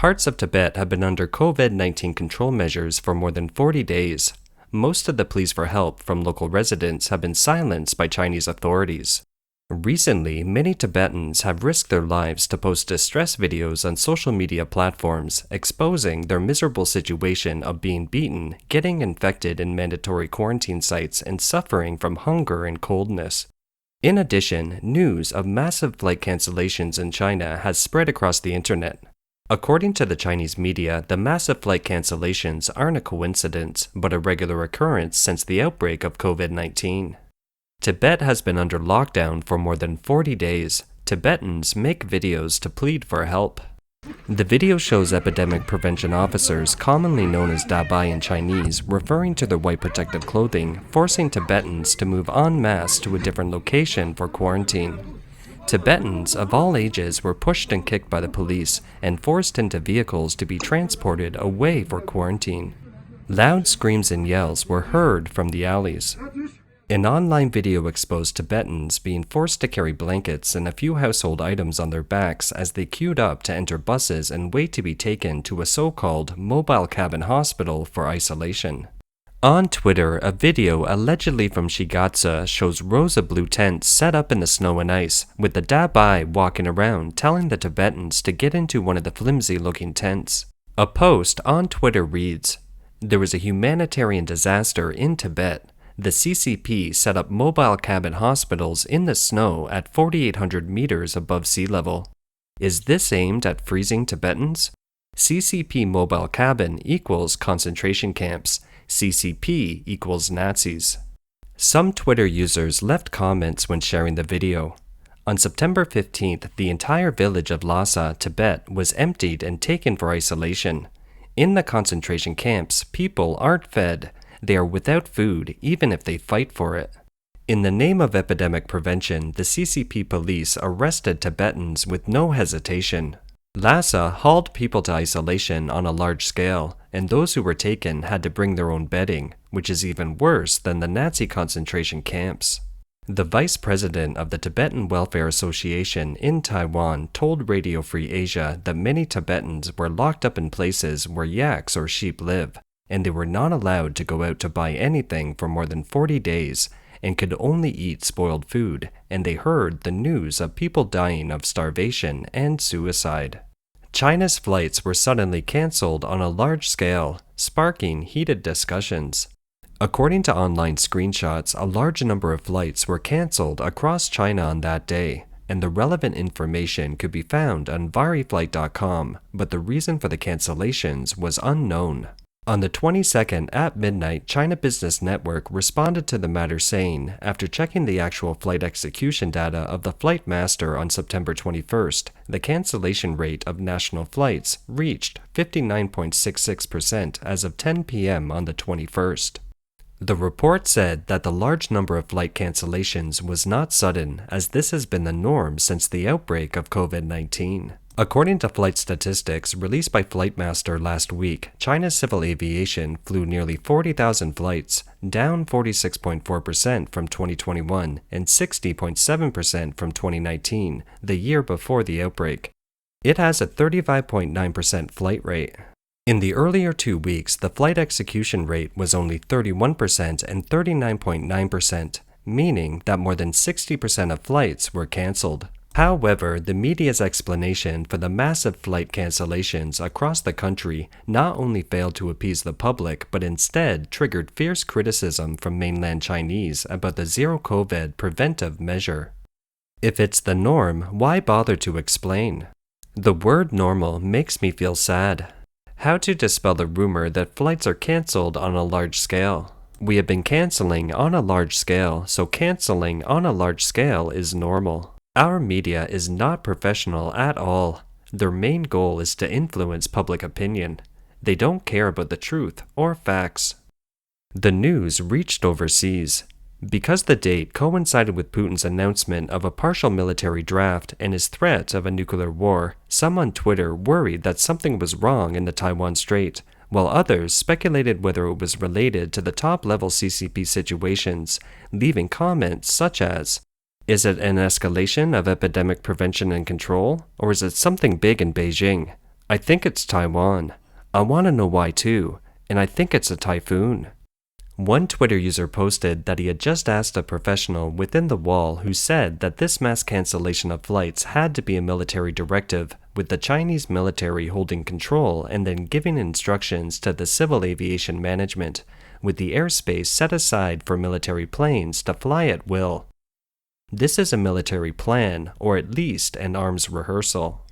Parts of Tibet have been under COVID-19 control measures for more than 40 days. Most of the pleas for help from local residents have been silenced by Chinese authorities. Recently, many Tibetans have risked their lives to post distress videos on social media platforms, exposing their miserable situation of being beaten, getting infected in mandatory quarantine sites, and suffering from hunger and coldness. In addition, news of massive flight cancellations in China has spread across the internet. According to the Chinese media, the massive flight cancellations aren't a coincidence, but a regular occurrence since the outbreak of COVID-19. Tibet has been under lockdown for more than 40 days. Tibetans make videos to plead for help. The video shows epidemic prevention officers, commonly known as dabai in Chinese, referring to their white protective clothing, forcing Tibetans to move en masse to a different location for quarantine. Tibetans of all ages were pushed and kicked by the police and forced into vehicles to be transported away for quarantine. Loud screams and yells were heard from the alleys. An online video exposed Tibetans being forced to carry blankets and a few household items on their backs as they queued up to enter buses and wait to be taken to a so-called mobile cabin hospital for isolation. On Twitter, a video allegedly from Shigatse shows rows of blue tents set up in the snow and ice, with the dabai walking around telling the Tibetans to get into one of the flimsy-looking tents. A post on Twitter reads, "There was a humanitarian disaster in Tibet. The CCP set up mobile cabin hospitals in the snow at 4,800 meters above sea level. Is this aimed at freezing Tibetans? CCP mobile cabin equals concentration camps. CCP equals Nazis." Some Twitter users left comments when sharing the video. On September 15th, the entire village of Lhasa, Tibet, was emptied and taken for isolation. In the concentration camps, people aren't fed. They are without food, even if they fight for it. In the name of epidemic prevention, the CCP police arrested Tibetans with no hesitation. Lhasa hauled people to isolation on a large scale, and those who were taken had to bring their own bedding, which is even worse than the Nazi concentration camps. The vice president of the Tibetan Welfare Association in Taiwan told Radio Free Asia that many Tibetans were locked up in places where yaks or sheep live, and they were not allowed to go out to buy anything for more than 40 days and could only eat spoiled food, and they heard the news of people dying of starvation and suicide. China's flights were suddenly cancelled on a large scale, sparking heated discussions. According to online screenshots, a large number of flights were cancelled across China on that day, and the relevant information could be found on variflight.com, but the reason for the cancellations was unknown. On the 22nd at midnight, China Business Network responded to the matter saying, after checking the actual flight execution data of the flight master on September 21st, the cancellation rate of national flights reached 59.66% as of 10 p.m. on the 21st. The report said that the large number of flight cancellations was not sudden, as this has been the norm since the outbreak of COVID-19. According to flight statistics released by Flightmaster last week, China's civil aviation flew nearly 40,000 flights, down 46.4% from 2021 and 60.7% from 2019, the year before the outbreak. It has a 35.9% flight rate. In the earlier 2 weeks, the flight execution rate was only 31% and 39.9%, meaning that more than 60% of flights were cancelled. However, the media's explanation for the massive flight cancellations across the country not only failed to appease the public, but instead triggered fierce criticism from mainland Chinese about the zero-COVID preventive measure. If it's the norm, why bother to explain? The word normal makes me feel sad. How to dispel the rumor that flights are cancelled on a large scale? We have been cancelling on a large scale, so cancelling on a large scale is normal. Our media is not professional at all. Their main goal is to influence public opinion. They don't care about the truth or facts. The news reached overseas. Because the date coincided with Putin's announcement of a partial military draft and his threat of a nuclear war, some on Twitter worried that something was wrong in the Taiwan Strait, while others speculated whether it was related to the top-level CCP situations, leaving comments such as, "Is it an escalation of epidemic prevention and control, or is it something big in Beijing? I think it's Taiwan. I want to know why too, and I think it's a typhoon. One Twitter user posted that he had just asked a professional within the wall who said that this mass cancellation of flights had to be a military directive, with the Chinese military holding control and then giving instructions to the civil aviation management, with the airspace set aside for military planes to fly at will. This is a military plan, or at least an arms rehearsal.